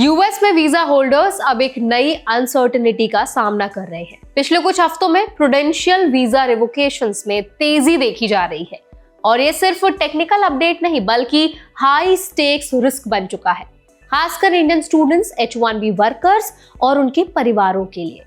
US में visa holders अब एक नई अनसर्टेनिटी का सामना कर रहे हैं। पिछले कुछ हफ्तों में प्रूडेंशियल वीजा रिवोकेशंस में तेजी देखी जा रही है और ये सिर्फ टेक्निकल अपडेट नहीं बल्कि हाई स्टेक्स रिस्क बन चुका है, खासकर इंडियन स्टूडेंट्स, H1B वर्कर्स और उनके परिवारों के लिए।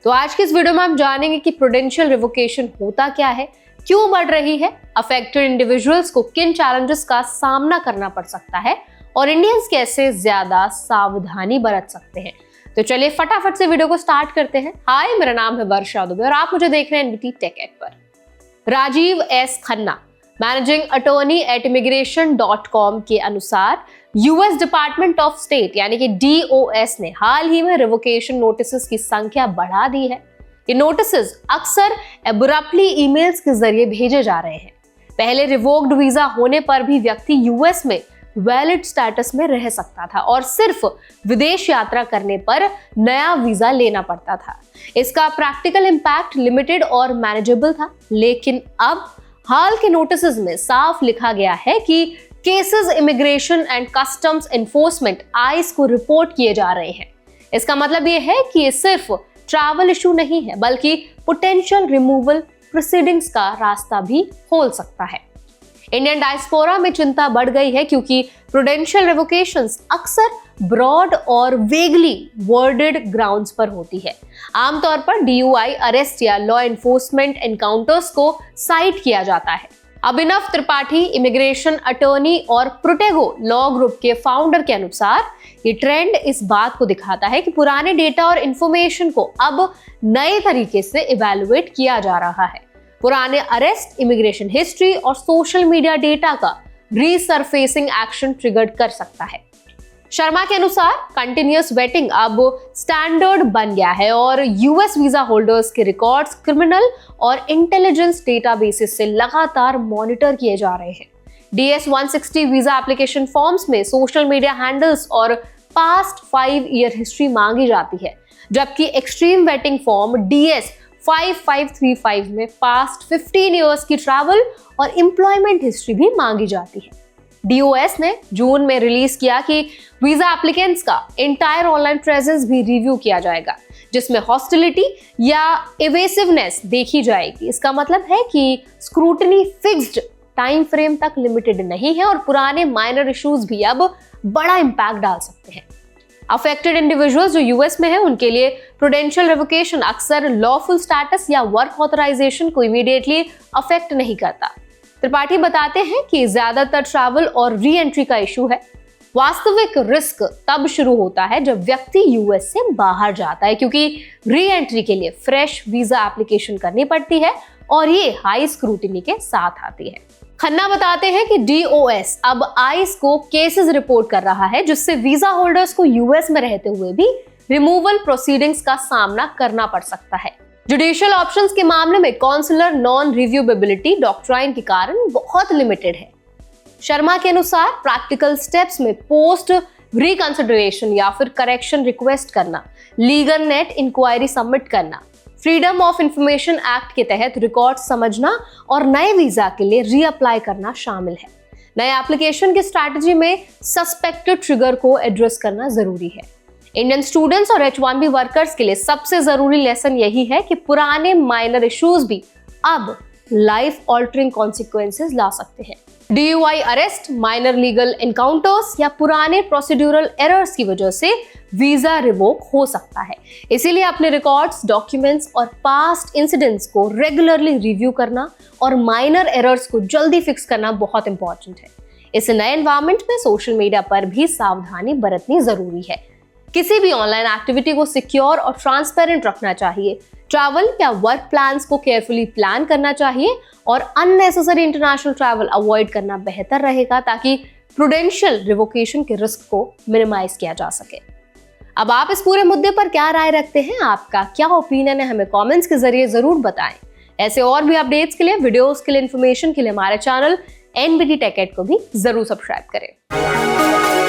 तो आज की इस वीडियो में हम जानेंगे कि प्रूडेंशियल रिवोकेशन होता क्या है, क्यों बढ़ रही है, अफेक्टेड इंडिविजुअल्स को किन चैलेंजेस का सामना करना पड़ सकता है और इंडियंस कैसे ज्यादा सावधानी बरत सकते हैं। तो चलिए फटाफट से वीडियो को स्टार्ट करते हैं। हाय, मेरा नाम है वर्षा दुबे और आप मुझे देख रहे हैं एनबीटी टेक एड पर। Rajiv S Khanna, managing attorney at immigration.com के अनुसार यूएस डिपार्टमेंट ऑफ स्टेट यानी कि DOS ने हाल ही में रिवोकेशन नोटिसेस की संख्या बढ़ा दी है। ये नोटिसेस अक्सर एब्रप्टली ईमेल्स के जरिए भेजे जा रहे हैं। पहले रिवोक्ड वीजा होने पर भी व्यक्ति यूएस में वैलिड स्टेटस में रह सकता था और सिर्फ विदेश यात्रा करने पर नया वीजा लेना पड़ता था। इसका प्रैक्टिकल इंपैक्ट लिमिटेड और मैनेजेबल था, लेकिन अब हाल के नोटिसेस में साफ लिखा गया है कि cases immigration and customs enforcement ICE को रिपोर्ट किए जा रहे हैं। इसका मतलब ये है कि ये सिर्फ ट्रैवल इशू नहीं है बल्कि पोटेंशियल रिमूवल प्रोसीडिंग्स का रास्ता भी खोल सकता है। इंडियन डायस्पोरा में चिंता बढ़ गई है क्योंकि प्रूडेंशियल रिवोकेशंस अक्सर ब्रॉड और वेगली वर्डेड ग्राउंड्स पर होती है। आमतौर पर DUI अरेस्ट या लॉ एनफोर्समेंट एनकाउंटर्स को साइट किया जाता है। अभिनव त्रिपाठी, इमिग्रेशन अटॉर्नी और प्रोटेगो लॉ ग्रुप के फाउंडर के अनुसार ये ट्रेंड इस बात को दिखाता है कि पुराने डेटा और इंफॉर्मेशन को अब नए तरीके से इवैल्यूएट किया जा रहा है। पुराने अरेस्ट, इमिग्रेशन हिस्ट्री और सोशल मीडिया डेटा का रीसरफेसिंग एक्शन ट्रिगर्ड कर सकता है। शर्मा के अनुसार कंटिन्यूअस वेटिंग अब स्टैंडर्ड बन गया है और यूएस वीजा होल्डर्स के रिकॉर्ड्स क्रिमिनल और इंटेलिजेंस डेटाबेसेस से लगातार मॉनिटर किए जा रहे हैं। DS-160 वीजा एप्लीकेशन फॉर्म्स में सोशल मीडिया हैंडल्स और पास्ट 5 ईयर हिस्ट्री मांगी जाती है, जबकि एक्सट्रीम वेटिंग फॉर्म DS-5535 में पास्ट 15 ईयर्स की ट्रैवल और एम्प्लॉयमेंट हिस्ट्री भी मांगी जाती है। DOS ने जून में रिलीज किया कि वीजा एप्लीकेंट्स का एंटायर ऑनलाइन प्रेजेंस भी रिव्यू किया जाएगा, जिसमें हॉस्टिलिटी या एवेसिवनेस देखी जाएगी। इसका मतलब है कि स्क्रूटनी फिक्स्ड टाइम फ्रेम तक लिमिटेड नहीं है और पुराने माइनर इश्यूज भी अब बड़ा इंपैक्ट डाल सकते हैं। अफेक्टेड इंडिविजुअल्स जो यूएस में है उनके लिए प्रूडेंशियल रिवोकेशन अक्सर लॉफुल स्टेटस या वर्क ऑथराइजेशन को इमीडिएटली अफेक्ट नहीं करता। त्रिपाठी बताते हैं कि ज्यादातर ट्रैवल और री एंट्री का इशू है। वास्तविक रिस्क तब शुरू होता है जब व्यक्ति यूएस से बाहर जाता है, क्योंकि री एंट्री के लिए फ्रेश वीजा एप्लीकेशन करनी पड़ती है और ये हाई स्क्रूटिनी के साथ आती है। खन्ना बताते हैं कि DOS अब ICE को केसेस रिपोर्ट कर रहा है, जिससे वीजा होल्डर्स को यूएस में रहते हुए भी रिमूवल प्रोसीडिंग्स का सामना करना पड़ सकता है। जुडिशियल ऑप्शंस के मामले में कॉन्सुलर नॉन रिव्यूएबिलिटी डॉक्ट्राइन के कारण बहुत लिमिटेड है। शर्मा के अनुसार प्रैक्टिकल स्टेप्स में पोस्ट रिकंसिडरेशन या फिर करेक्शन रिक्वेस्ट करना, लीगल नेट इंक्वायरी सबमिट करना, फ्रीडम ऑफ इंफॉर्मेशन एक्ट के तहत रिकॉर्ड समझना और नए वीजा के लिए रीअप्लाई करना शामिल है। नए एप्लीकेशन की स्ट्रैटेजी में सस्पेक्टेड ट्रिगर को एड्रेस करना जरूरी है। इंडियन स्टूडेंट्स और H1B वर्कर्स के लिए सबसे जरूरी लेसन यही है कि पुराने माइनर इश्यूज भी अब लाइफ ऑल्टरिंग कॉन्सिक्वेंसेस ला सकते हैं। DUI arrest, minor legal encounters या पुराने प्रोसीड्यूरल एरर्स की वजह से वीजा रिवोक हो सकता है। इसीलिए अपने रिकॉर्ड्स, डॉक्यूमेंट्स और पास्ट इंसिडेंट्स को रेगुलरली रिव्यू करना और माइनर एरर्स को जल्दी फिक्स करना बहुत इंपॉर्टेंट है। इस नए एनवायरनमेंट में सोशल मीडिया पर भी सावधानी बरतनी जरूरी है। किसी भी ऑनलाइन एक्टिविटी को सिक्योर और ट्रांसपेरेंट रखना चाहिए। ट्रैवल या वर्क प्लान्स को केयरफुली प्लान करना चाहिए और अननेसेसरी इंटरनेशनल ट्रैवल अवॉइड करना बेहतर रहेगा ताकि प्रूडेंशियल रिवोकेशन के रिस्क को मिनिमाइज किया जा सके। अब आप इस पूरे मुद्दे पर क्या राय रखते हैं, आपका क्या ओपिनियन है, हमें कमेंट्स के जरिए जरूर बताएं। ऐसे और भी अपडेट्स के लिए, वीडियोस के लिए, इन्फॉर्मेशन के लिए हमारे चैनल एनबीटी टेक एड को भी जरूर सब्सक्राइब करें।